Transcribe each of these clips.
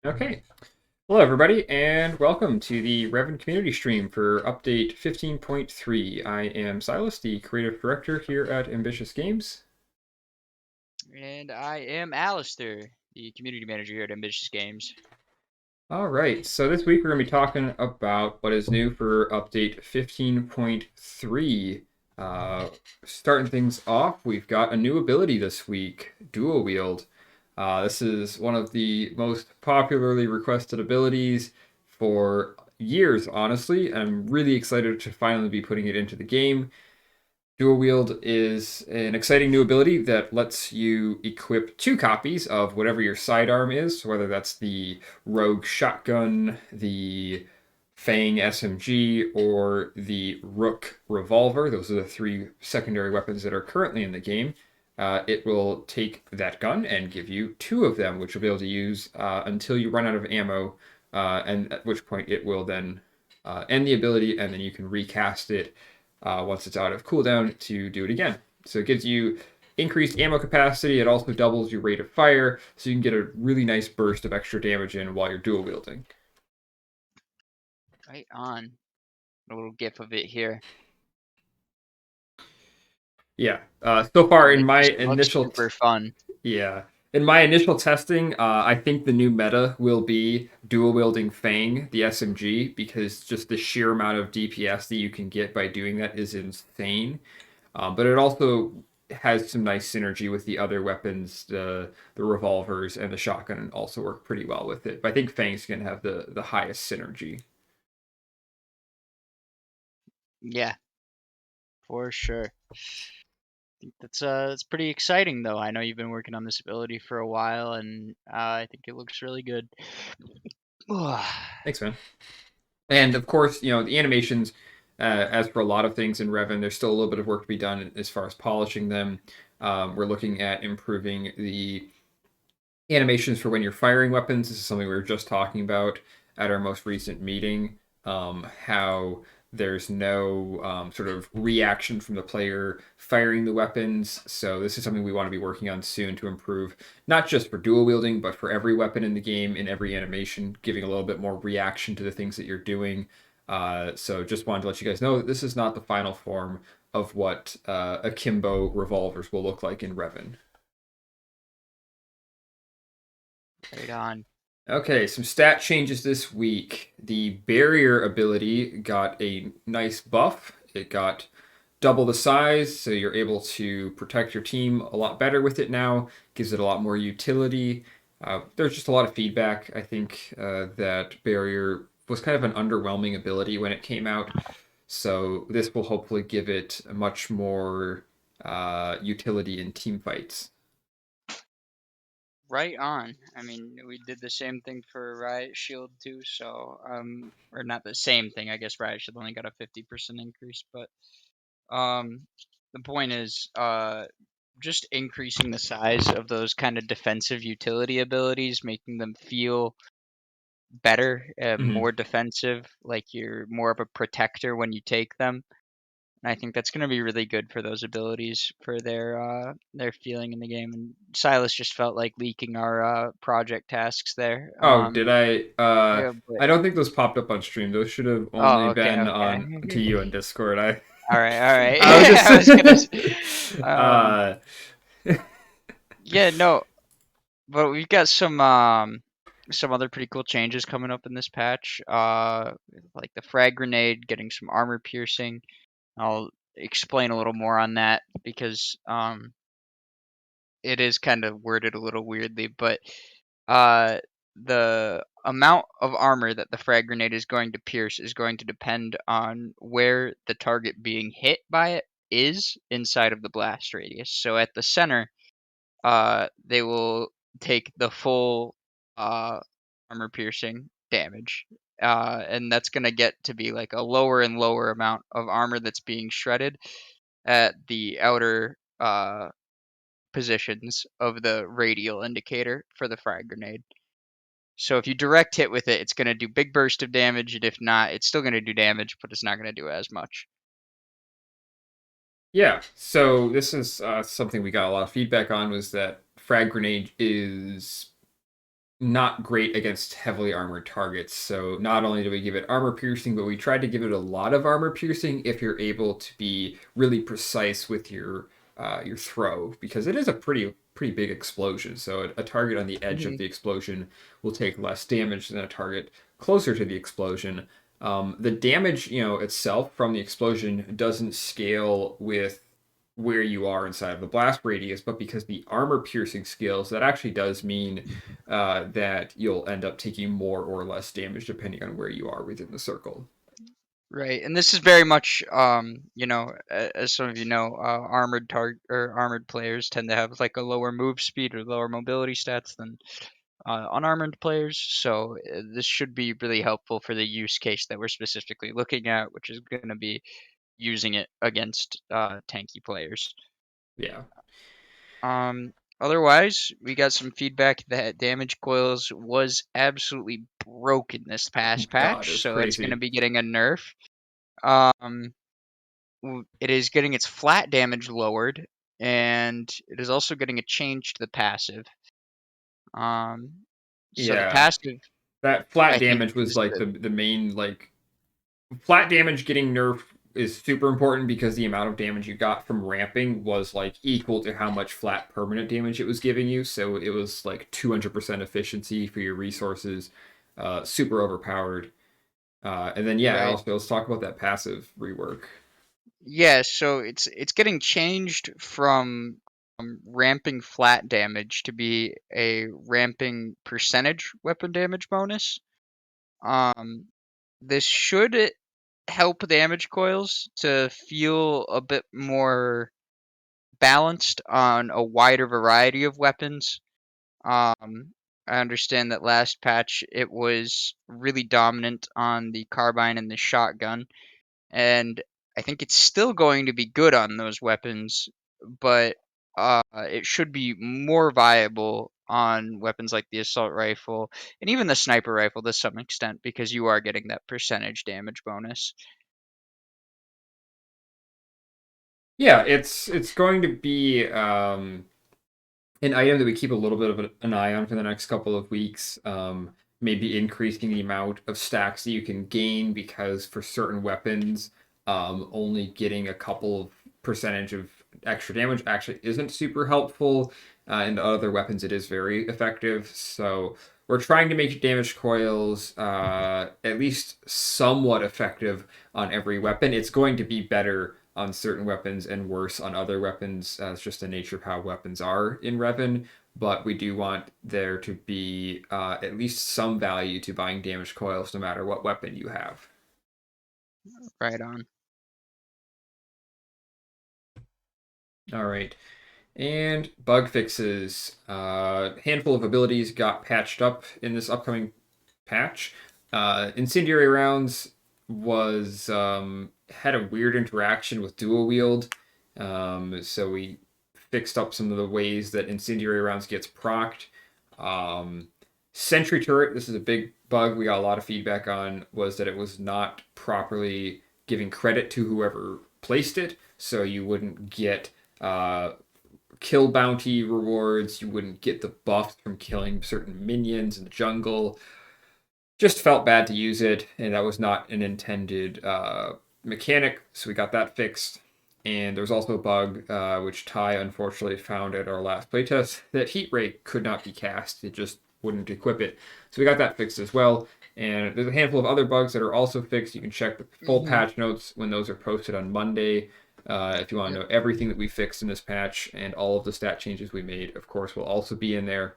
Okay. Hello, everybody, and welcome to the REVN community stream for update 15.3. I am Silas, the creative director here at Ambitious Games. And I am Alistair, the community manager here at Ambitious Games. All right, so this week we're going to be talking about what is new for update 15.3. Starting things off, we've got a new ability this week, Dual Wield. This is one of the most popularly requested abilities for years, honestly. I'm really excited to finally be putting it into the game. Dual Wield is an exciting new ability that lets you equip two copies of whatever your sidearm is, whether that's the Rogue Shotgun, the Fang SMG, or the Rook Revolver. Those are the three secondary weapons that are currently in the game. It will take that gun and give you two of them, which you'll be able to use until you run out of ammo, and at which point it will then end the ability, and then you can recast it once it's out of cooldown to do it again. So it gives you increased ammo capacity. It also doubles your rate of fire, so you can get a really nice burst of extra damage in while you're dual wielding. Right on. A little gif of it here. Yeah. So far in It my just looks initial super fun. yeah. In my initial testing, I think the new meta will be dual wielding Fang, the SMG, because just the sheer amount of DPS that you can get by doing that is insane. But it also has some nice synergy with the other weapons. The revolvers and the shotgun also work pretty well with it. But I think Fang's gonna have the highest synergy. Yeah, for sure. I think that's pretty exciting though. I know you've been working on this ability for a while, and I think it looks really good. Thanks, man. And of course, the animations, as for a lot of things in REVN, there's still a little bit of work to be done as far as polishing them. We're looking at improving the animations for when you're firing weapons. This is something we were just talking about at our most recent meeting. How there's no sort of reaction from the player firing the weapons. So this is something we want to be working on soon to improve, not just for dual wielding, but for every weapon in the game, in every animation, giving a little bit more reaction to the things that you're doing. So just wanted to let you guys know that this is not the final form of what akimbo revolvers will look like in REVN. Right on. Okay, some stat changes this week. The barrier ability got a nice buff. It got double the size, so you're able to protect your team a lot better with it now. Gives it a lot more utility. There's just a lot of feedback. I think that barrier was kind of an underwhelming ability when it came out. So this will hopefully give it much more utility in team fights. Right on. I mean, we did the same thing for Riot Shield too, so or not the same thing. I guess Riot Shield only got a 50% increase, but Um, the point is, just increasing the size of those kind of defensive utility abilities, making them feel better, Mm-hmm. more defensive, like you're more of a protector when you take them. And I think that's going to be really good for those abilities for their feeling in the game. And Silas just felt like leaking our project tasks there. Oh, did I? Yeah, but I don't think those popped up on stream. Those should have only oh, okay, been okay. on to you in Discord. I, All right, all right. I was just, I was gonna. uh, Yeah, no, but we've got some other pretty cool changes coming up in this patch. Like the frag grenade getting some armor piercing. I'll explain a little more on that because it is kind of worded a little weirdly, but uh the amount of armor that the frag grenade is going to pierce is going to depend on where the target being hit by it is inside of the blast radius. So at the center, they will take the full uh, armor piercing damage. And that's going to get to be like a lower and lower amount of armor that's being shredded at the outer positions of the radial indicator for the frag grenade. So if you direct hit with it, it's going to do big burst of damage, and if not, it's still going to do damage, but it's not going to do as much. yeah. So this is something we got a lot of feedback on was that frag grenade is not great against heavily armored targets. So not only do we give it armor piercing, but we tried to give it a lot of armor piercing if you're able to be really precise with your throw, because it is a pretty big explosion. So a target on the edge of Mhm. the explosion will take less damage than a target closer to the explosion. The damage, itself from the explosion doesn't scale with where you are inside of the blast radius, but because the armor piercing skills, that actually does mean that you'll end up taking more or less damage depending on where you are within the circle. Right, and this is very much, as some of you know, armored target or armored players tend to have like a lower move speed or lower mobility stats than unarmored players. So this should be really helpful for the use case that we're specifically looking at, which is going to be using it against tanky players. Yeah. Um, Otherwise, we got some feedback that damage coils was absolutely broken this past God, it patch, was so it's going to crazy. be getting a nerf. Um, it is getting its flat damage lowered, and it is also getting a change to the passive. Um, so the Yeah. passive, That flat I think, damage was is like the the main like flat damage getting nerfed is super important because the amount of damage you got from ramping was like equal to how much flat permanent damage it was giving you. So it was like 200% efficiency for your resources, super overpowered. And then yeah, right. also let's talk about that passive rework. Yeah, so it's getting changed from ramping flat damage to be a ramping percentage weapon damage bonus. Um, this should help damage coils to feel a bit more balanced on a wider variety of weapons. I understand that last patch it was really dominant on the carbine and the shotgun, and I think it's still going to be good on those weapons, but it should be more viable on weapons like the assault rifle and even the sniper rifle to some extent because you are getting that percentage damage bonus. Yeah, it's going to be an item that we keep a little bit of an eye on for the next couple of weeks. Maybe increasing the amount of stacks that you can gain because for certain weapons, only getting a couple of percentage of extra damage actually isn't super helpful. And other weapons, it is very effective. So we're trying to make damage coils at least somewhat effective on every weapon. It's going to be better on certain weapons and worse on other weapons. It's just the nature of how weapons are in REVN. But we do want there to be at least some value to buying damage coils no matter what weapon you have. Right on. All right. And bug fixes. Handful of abilities got patched up in this upcoming patch. Incendiary rounds was had a weird interaction with dual wield. So we fixed up some of the ways that incendiary rounds gets procced. Um, Sentry turret. This is a big bug we got a lot of feedback on. Was that it was not properly giving credit to whoever placed it, so you wouldn't get kill bounty rewards. You wouldn't get the buffs from killing certain minions in the jungle. Just felt bad to use it, and that was not an intended mechanic, so we got that fixed. And there was also a bug, which Ty unfortunately found at our last playtest, that Heat Ray could not be cast. It just wouldn't equip it. So we got that fixed as well. And there's a handful of other bugs that are also fixed. You can check the full Hmm. patch notes when those are posted on Monday. If you want to Yep. know everything that we fixed in this patch and all of the stat changes we made, of course, will also be in there.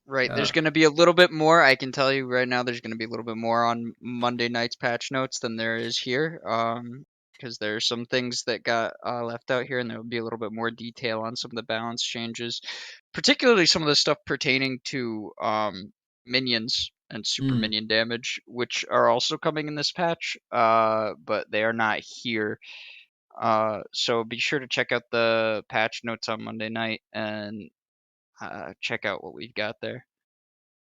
Right. Uh, There's going to be a little bit more. I can tell you right now, there's going to be a little bit more on Monday night's patch notes than there is here. Because there are some things that got left out here, and there will be a little bit more detail on some of the balance changes, particularly some of the stuff pertaining to minions and super mm, minion damage, which are also coming in this patch. But they are not here. So be sure to check out the patch notes on Monday night and check out what we've got there.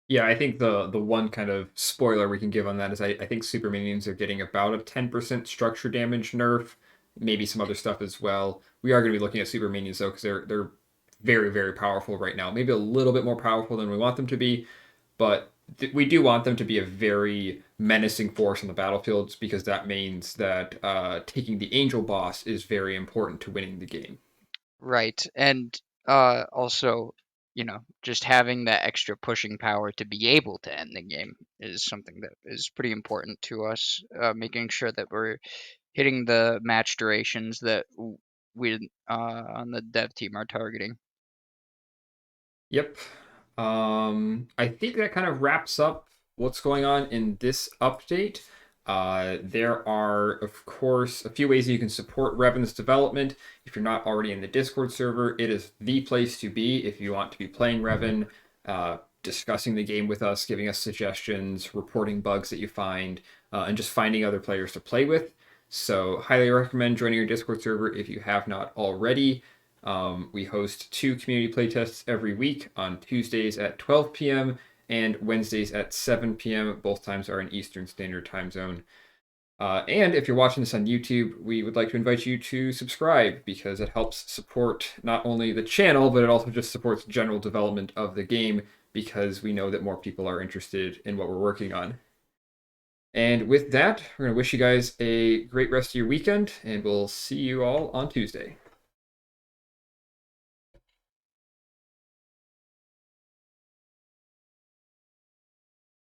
Yeah, I think the one kind of spoiler we can give on that is I think super minions are getting about a 10% structure damage nerf, maybe some other stuff as well. We are going to be looking at super minions though because they're very very powerful right now. Maybe a little bit more powerful than we want them to be, but we do want them to be a very menacing force on the battlefields because that means that taking the angel boss is very important to winning the game. Right. And also, just having that extra pushing power to be able to end the game is something that is pretty important to us, making sure that we're hitting the match durations that we on the dev team are targeting. Yep. I think that kind of wraps up what's going on in this update. There are, of course, a few ways you can support REVN's development. If you're not already in the Discord server, it is the place to be if you want to be playing REVN, discussing the game with us, giving us suggestions, reporting bugs that you find, and just finding other players to play with. So, highly recommend joining your Discord server if you have not already. We host 2 community playtests every week on Tuesdays at 12 p.m. and Wednesdays at 7 p.m. Both times are in Eastern Standard Time Zone. And if you're watching this on YouTube, we would like to invite you to subscribe because it helps support not only the channel, but it also just supports general development of the game because we know that more people are interested in what we're working on. And with that, we're going to wish you guys a great rest of your weekend, and we'll see you all on Tuesday.